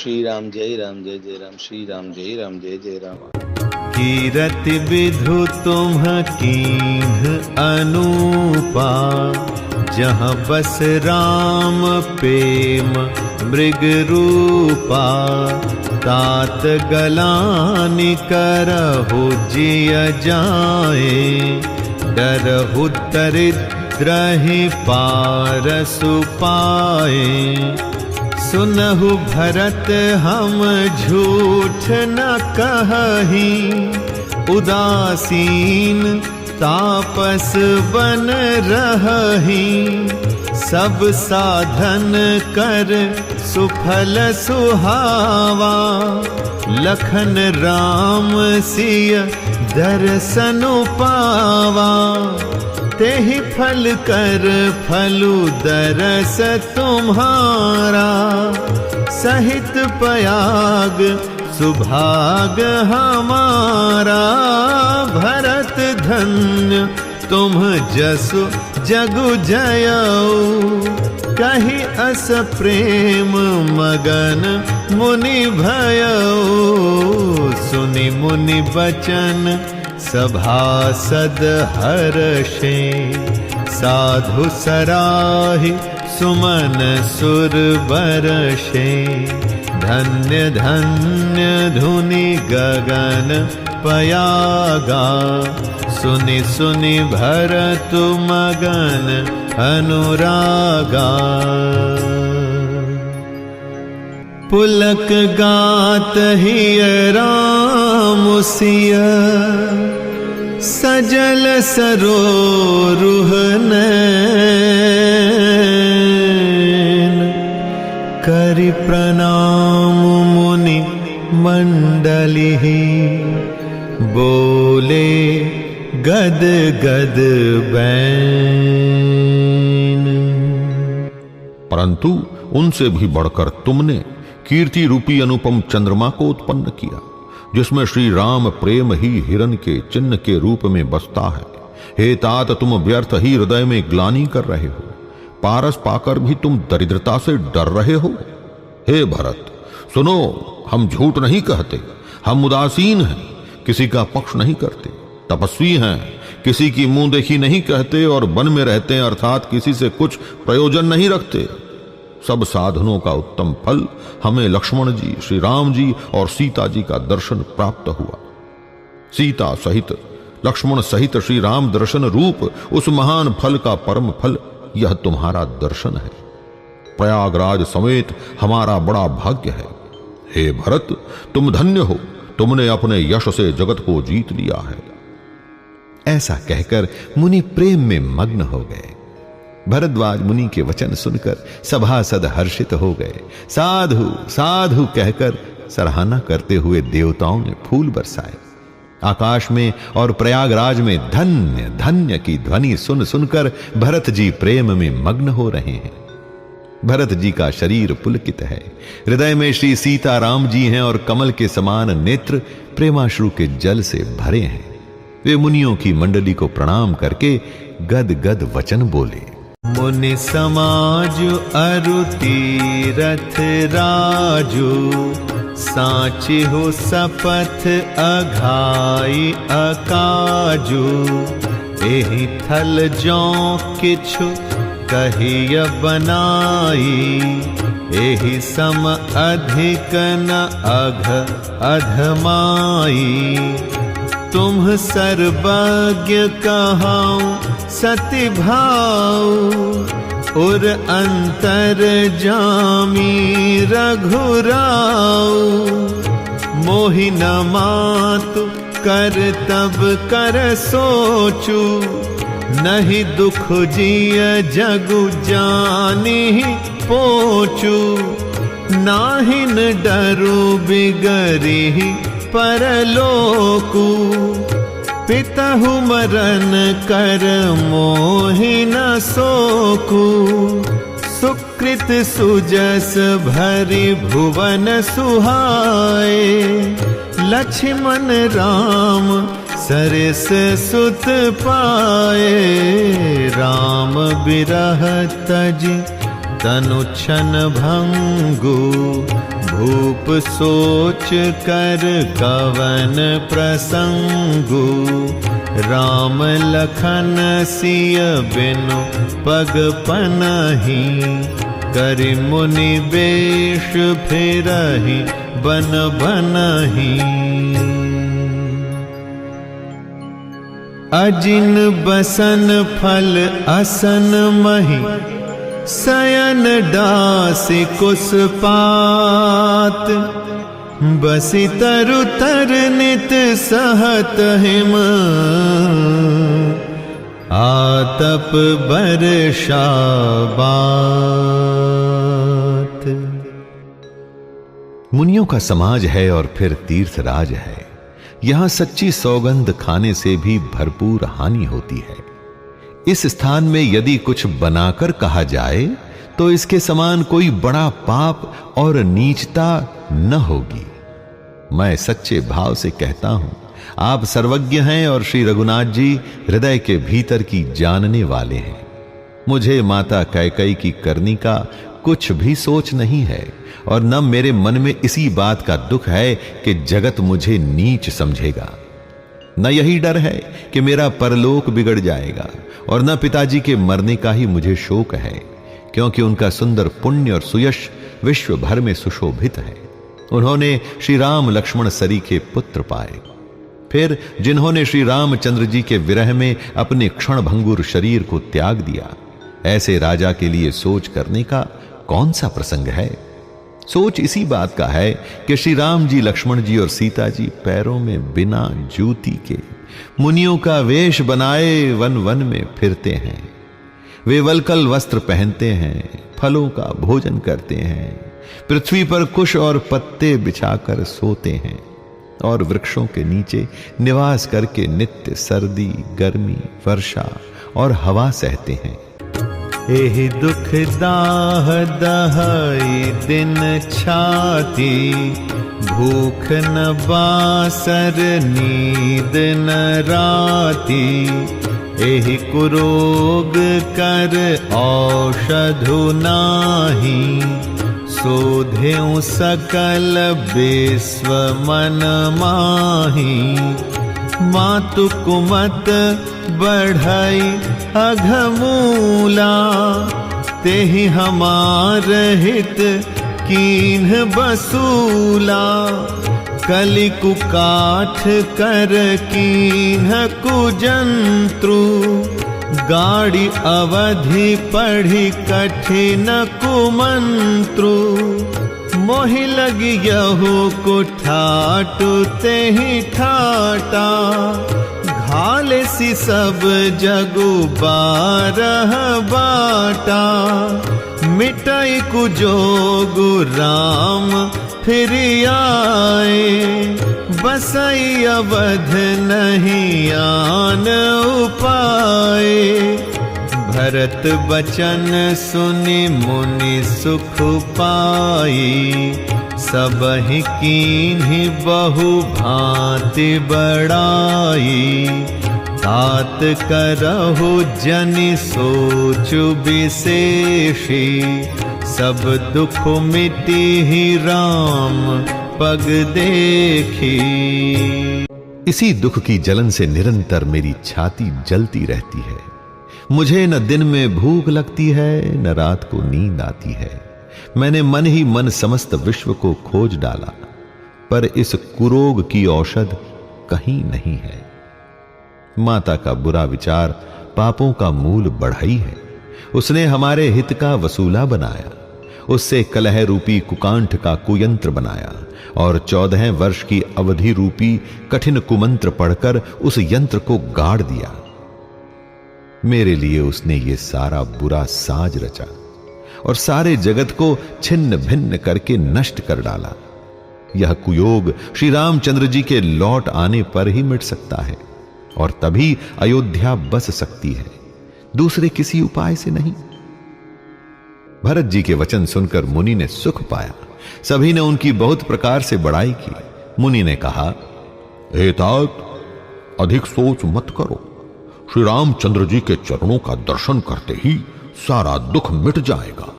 श्री राम जय राम श्री राम जय जय राम। कीरति विधु तुम कीन्ह अनूपा, जहाँ बस राम प्रेम मृग रूपा। तात गलानि करहु जिय जाए, डरहु दरिद्रहि पारसु पाए। सुनहु भरत हम झूठ न कहहि, उदासीन तापस बन रहहि। सब साधन कर सुफल सुहावा, लखन राम सिय दर्शन पावा। तेहि फल कर फलु दरस तुम्हारा, सहित पयाग सुभाग हमारा। भरत धन्य तुम जसु जगु जयऊ, कहि अस प्रेम मगन मुनि भयऊ। सुनि मुनि बचन सभासद हर्षे, साधु सराहि सुमन सुर बरषे। धन्य धन्य धुनि गगन पयागा, सुनि सुनि भरत मगन अनुरागा। पुलक गात हिय राम सिय, सजल सरोरुह नैन। करि प्रणाम मुनि मंडलिहि, बोले गद गद बैन। परंतु उनसे भी बढ़कर तुमने कीर्ति रूपी अनुपम चंद्रमा को उत्पन्न किया, जिसमें श्री राम प्रेम ही हिरन के चिन्ह के रूप में बसता है। हे तात, तुम व्यर्थ ही हृदय में ग्लानि कर रहे हो, पारस पाकर भी तुम दरिद्रता से डर रहे हो। हे भरत सुनो, हम झूठ नहीं कहते, हम उदासीन हैं, किसी का पक्ष नहीं करते, तपस्वी हैं, किसी की मुंह देखी नहीं कहते और वन में रहते हैं, अर्थात किसी से कुछ प्रयोजन नहीं रखते। सब साधनों का उत्तम फल हमें लक्ष्मण जी, श्री राम जी और सीता जी का दर्शन प्राप्त हुआ। सीता सहित लक्ष्मण सहित श्री राम दर्शन रूप उस महान फल का परम फल यह तुम्हारा दर्शन है। प्रयागराज समेत हमारा बड़ा भाग्य है। हे भरत, तुम धन्य हो, तुमने अपने यश से जगत को जीत लिया है। ऐसा कहकर मुनि प्रेम में मग्न हो गए। भरद्वाज मुनि के वचन सुनकर सभासद हर्षित हो गए। साधु साधु कहकर सराहना करते हुए देवताओं ने फूल बरसाए। आकाश में और प्रयागराज में धन्य धन्य की ध्वनि सुन सुनकर भरत जी प्रेम में मग्न हो रहे हैं। भरत जी का शरीर पुलकित है, हृदय में श्री सीता राम जी हैं और कमल के समान नेत्र प्रेमाश्रु के जल से भरे हैं। वे मुनियों की मंडली को प्रणाम करके गद गद वचन बोले। मुनि समाज अरु तीरथ राजू, साची हो सपथ अघाई अकाजू। एहि थल जौ किछु कहिय बनाई, एहि सम अधिक न अघ अधमाई। तुम सर्वज्ञ कहाऊं सति भाऊ, उर अंतर जामी रघुराऊ। मोहि न मातु कर तब कर सोचू, नहीं दुख जिय जगु जानि पोचू। नाहिन डरू बिगरी परलोकु, पितहु मरण कर मोहि न सोकु। सुकृत सुजस भरि भुवन सुहाए, लक्ष्मण राम सरिस सुत पाए। राम बिरह तजि तनु छन भंगु, भूप सोच कर कवन प्रसंगु, राम लखन सिय बिनु पग पनहि, करि मुनि बेश फिरहि बन बनहि। अजिन बसन फल असन महि, शयन डासि कुस पात, बसि तरु तर नित सहत हिम, आतप बरषा बात। मुनियों का समाज है और फिर तीर्थराज है। यहां सच्ची सौगंध खाने से भी भरपूर हानि होती है। इस स्थान में यदि कुछ बनाकर कहा जाए तो इसके समान कोई बड़ा पाप और नीचता न होगी। मैं सच्चे भाव से कहता हूं, आप सर्वज्ञ हैं और श्री रघुनाथ जी हृदय के भीतर की जानने वाले हैं। मुझे माता कैकेयी की करनी का कुछ भी सोच नहीं है और न मेरे मन में इसी बात का दुख है कि जगत मुझे नीच समझेगा। न यही डर है कि मेरा परलोक बिगड़ जाएगा और न पिताजी के मरने का ही मुझे शोक है, क्योंकि उनका सुंदर पुण्य और सुयश विश्व भर में सुशोभित है। उन्होंने श्री राम लक्ष्मण सरीखे पुत्र पाए। फिर जिन्होंने श्री रामचंद्र जी के विरह में अपने क्षण भंगुर शरीर को त्याग दिया, ऐसे राजा के लिए सोच करने का कौन सा प्रसंग है। सोच इसी बात का है कि श्री राम जी, लक्ष्मण जी और सीता जी पैरों में बिना जूती के मुनियों का वेश बनाए वन वन में फिरते हैं। वे वल्कल वस्त्र पहनते हैं, फलों का भोजन करते हैं, पृथ्वी पर कुश और पत्ते बिछाकर सोते हैं और वृक्षों के नीचे निवास करके नित्य सर्दी, गर्मी, वर्षा और हवा सहते हैं। एहि दुख दाह दहाई दिन छाती, भूख न बासर नींद न राती, एहि कुरोग कर औषधु नाही, सोधेउ सकल विश्व मन माही, मातु कुमत बढ़ाई अघमूला, तेहि हमार हित कीन्ह बसूला, कलि कुकाठ कर कीन्ह कुजंत्रु, गाड़ी अवधि पढ़ी कठिन कुमंत्रु, मोहि लगी यहु कुठाटु तेहि ठाटा, घाले सी सब जगु बारह बाटा, मिटाई कुजोगु राम फिर आए, बसई अवध नहीं आन उपाय, भरत बचन सुनि मुनि सुख पाई, सबहि कीन्हि बहु भांति बड़ाई, तात करहु जनि सोचु विशेषी, सब दुख मिटी ही राम पग देखी। इसी दुख की जलन से निरंतर मेरी छाती जलती रहती है। मुझे न दिन में भूख लगती है न रात को नींद आती है। मैंने मन ही मन समस्त विश्व को खोज डाला, पर इस कुरोग की औषध कहीं नहीं है। माता का बुरा विचार पापों का मूल बढ़ई है। उसने हमारे हित का वसूला बनाया, उससे कलह रूपी कुकांठ का कुयंत्र बनाया और 14 वर्ष की अवधि रूपी कठिन कुमंत्र पढ़कर उस यंत्र को गाड़ दिया। मेरे लिए उसने ये सारा बुरा साज रचा और सारे जगत को छिन्न भिन्न करके नष्ट कर डाला। यह कुयोग श्री रामचंद्र जी के लौट आने पर ही मिट सकता है और तभी अयोध्या बस सकती है, दूसरे किसी उपाय से नहीं। भरत जी के वचन सुनकर मुनि ने सुख पाया। सभी ने उनकी बहुत प्रकार से बड़ाई की। मुनि ने कहा, हे तात, अधिक सोच मत करो। श्री रामचंद्र जी के चरणों का दर्शन करते ही सारा दुख मिट जाएगा।